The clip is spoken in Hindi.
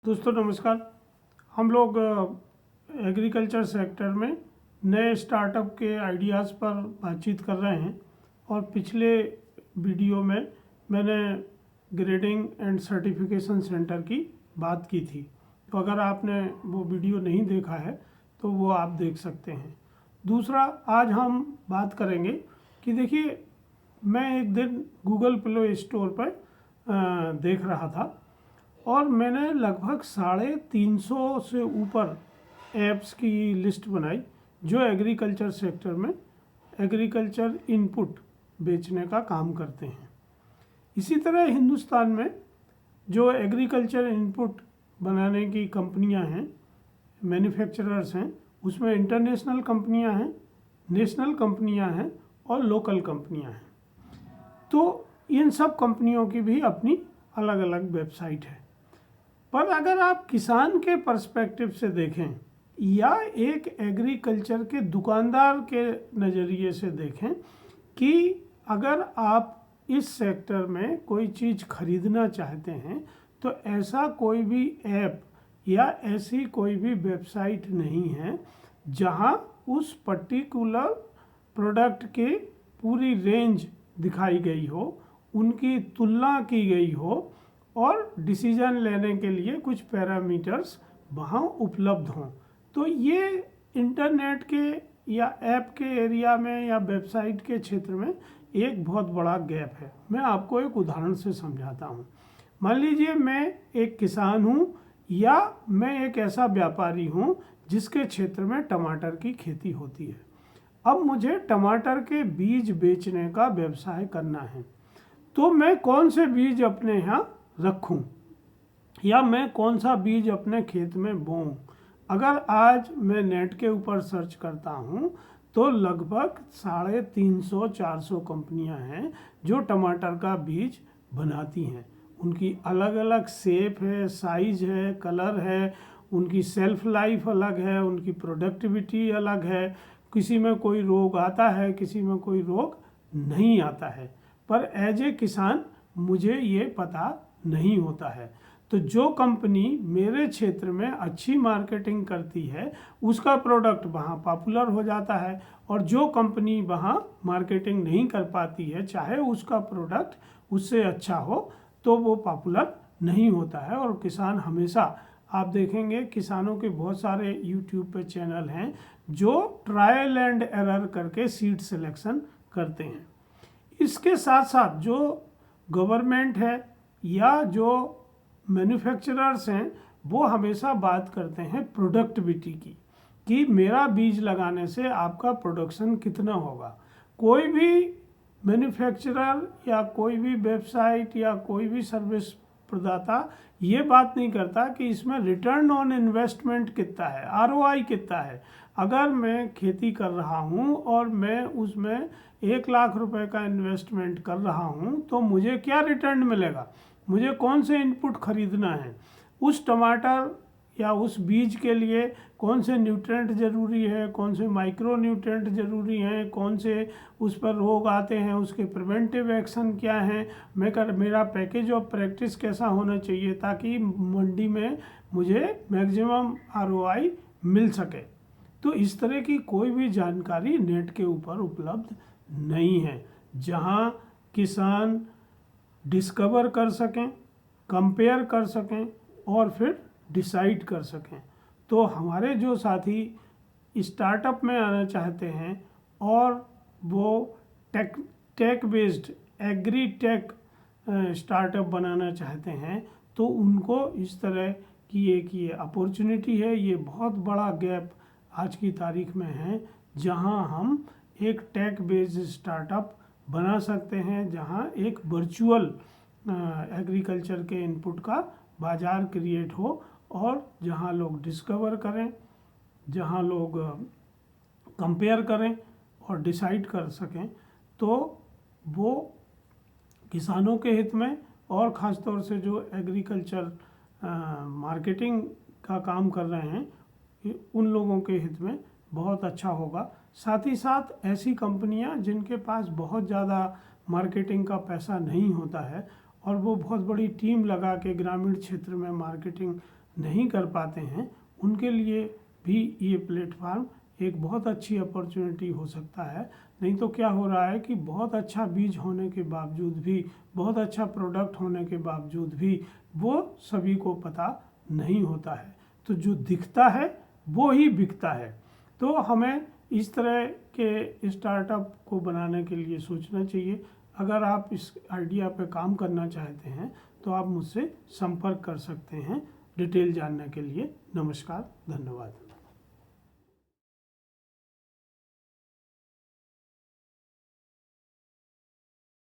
दोस्तों नमस्कार। हम लोग एग्रीकल्चर सेक्टर में नए स्टार्टअप के आइडियाज़ पर बातचीत कर रहे हैं और पिछले वीडियो में मैंने ग्रेडिंग एंड सर्टिफिकेशन सेंटर की बात की थी। तो अगर आपने वो वीडियो नहीं देखा है तो वो आप देख सकते हैं। दूसरा, आज हम बात करेंगे कि देखिए, मैं एक दिन गूगल प्ले स्टोर पर देख रहा था और मैंने लगभग 350 से ऊपर ऐप्स की लिस्ट बनाई जो एग्रीकल्चर सेक्टर में एग्रीकल्चर इनपुट बेचने का काम करते हैं। इसी तरह हिंदुस्तान में जो एग्रीकल्चर इनपुट बनाने की कंपनियां हैं, मैन्युफैक्चरर्स हैं, उसमें इंटरनेशनल कंपनियां हैं, नेशनल कंपनियां हैं और लोकल कंपनियां हैं। तो इन सब कंपनियों की भी अपनी अलग अलग वेबसाइट है। पर अगर आप किसान के पर्सपेक्टिव से देखें या एक एग्रीकल्चर के दुकानदार के नज़रिए से देखें कि अगर आप इस सेक्टर में कोई चीज़ खरीदना चाहते हैं तो ऐसा कोई भी ऐप या ऐसी कोई भी वेबसाइट नहीं है जहां उस पर्टिकुलर प्रोडक्ट की पूरी रेंज दिखाई गई हो, उनकी तुलना की गई हो और डिसीजन लेने के लिए कुछ पैरामीटर्स वहाँ उपलब्ध हों। तो ये इंटरनेट के या ऐप के एरिया में या वेबसाइट के क्षेत्र में एक बहुत बड़ा गैप है। मैं आपको एक उदाहरण से समझाता हूँ। मान लीजिए मैं एक किसान हूँ या मैं एक ऐसा व्यापारी हूँ जिसके क्षेत्र में टमाटर की खेती होती है। अब मुझे टमाटर के बीज बेचने का व्यवसाय करना है, तो मैं कौन से बीज अपने यहाँ रखूं या मैं कौन सा बीज अपने खेत में बोऊं। अगर आज मैं नेट के ऊपर सर्च करता हूं तो लगभग 350-400 कंपनियां हैं जो टमाटर का बीज बनाती हैं। उनकी अलग अलग शेप है, साइज है, कलर है, उनकी सेल्फ लाइफ अलग है, उनकी प्रोडक्टिविटी अलग है। किसी में कोई रोग आता है, किसी में कोई रोग नहीं आता है। पर एज ए किसान मुझे ये पता नहीं होता है। तो जो कंपनी मेरे क्षेत्र में अच्छी मार्केटिंग करती है उसका प्रोडक्ट वहाँ पॉपुलर हो जाता है, और जो कंपनी वहाँ मार्केटिंग नहीं कर पाती है, चाहे उसका प्रोडक्ट उससे अच्छा हो, तो वो पॉपुलर नहीं होता है। और किसान हमेशा, आप देखेंगे किसानों के बहुत सारे यूट्यूब पे चैनल हैं जो ट्रायल एंड एरर करके सीड सिलेक्शन करते हैं। इसके साथ साथ जो गवर्नमेंट है या जो मैन्युफैक्चरर्स हैं वो हमेशा बात करते हैं प्रोडक्टिविटी की, कि मेरा बीज लगाने से आपका प्रोडक्शन कितना होगा। कोई भी मैन्युफैक्चरर या कोई भी वेबसाइट या कोई भी सर्विस प्रदाता ये बात नहीं करता कि इसमें रिटर्न ऑन इन्वेस्टमेंट कितना है, आरओआई कितना है। अगर मैं खेती कर रहा हूँ और मैं उसमें 1 लाख रुपए का इन्वेस्टमेंट कर रहा हूँ तो मुझे क्या रिटर्न मिलेगा, मुझे कौन से इनपुट खरीदना है, उस टमाटर या उस बीज के लिए कौन से न्यूट्रिएंट ज़रूरी है, कौन से माइक्रो न्यूट्रिएंट ज़रूरी हैं, कौन से उस पर रोग आते हैं, उसके प्रिवेंटिव एक्शन क्या हैं, मेरा पैकेज ऑफ प्रैक्टिस कैसा होना चाहिए ताकि मंडी में मुझे मैक्सिमम आरओआई मिल सके। तो इस तरह की कोई भी जानकारी नेट के ऊपर उपलब्ध नहीं है जहां किसान डिस्कवर कर सकें, कंपेयर कर सकें और फिर डिसाइड कर सकें। तो हमारे जो साथी स्टार्टअप में आना चाहते हैं और वो tech based agri tech startup बनाना चाहते हैं, तो उनको इस तरह की एक ये अपॉर्चुनिटी है, ये बहुत बड़ा गैप आज की तारीख में है जहां हम एक टेक बेस्ड स्टार्टअप बना सकते हैं, जहां एक वर्चुअल एग्रीकल्चर के इनपुट का बाज़ार क्रिएट हो और जहां लोग डिस्कवर करें, जहां लोग कंपेयर करें और डिसाइड कर सकें। तो वो किसानों के हित में और ख़ास तौर से जो एग्रीकल्चर मार्केटिंग का काम कर रहे हैं उन लोगों के हित में बहुत अच्छा होगा। साथ ही साथ ऐसी कंपनियां जिनके पास बहुत ज़्यादा मार्केटिंग का पैसा नहीं होता है और वो बहुत बड़ी टीम लगा के ग्रामीण क्षेत्र में मार्केटिंग नहीं कर पाते हैं, उनके लिए भी ये प्लेटफार्म एक बहुत अच्छी अपॉर्चुनिटी हो सकता है। नहीं तो क्या हो रहा है कि बहुत अच्छा बीज होने के बावजूद भी, बहुत अच्छा प्रोडक्ट होने के बावजूद भी वो सभी को पता नहीं होता है। तो जो दिखता है वो ही बिकता है। तो हमें इस तरह के स्टार्टअप को बनाने के लिए सोचना चाहिए। अगर आप इस आइडिया पे काम करना चाहते हैं तो आप मुझसे संपर्क कर सकते हैं डिटेल जानने के लिए। नमस्कार, धन्यवाद।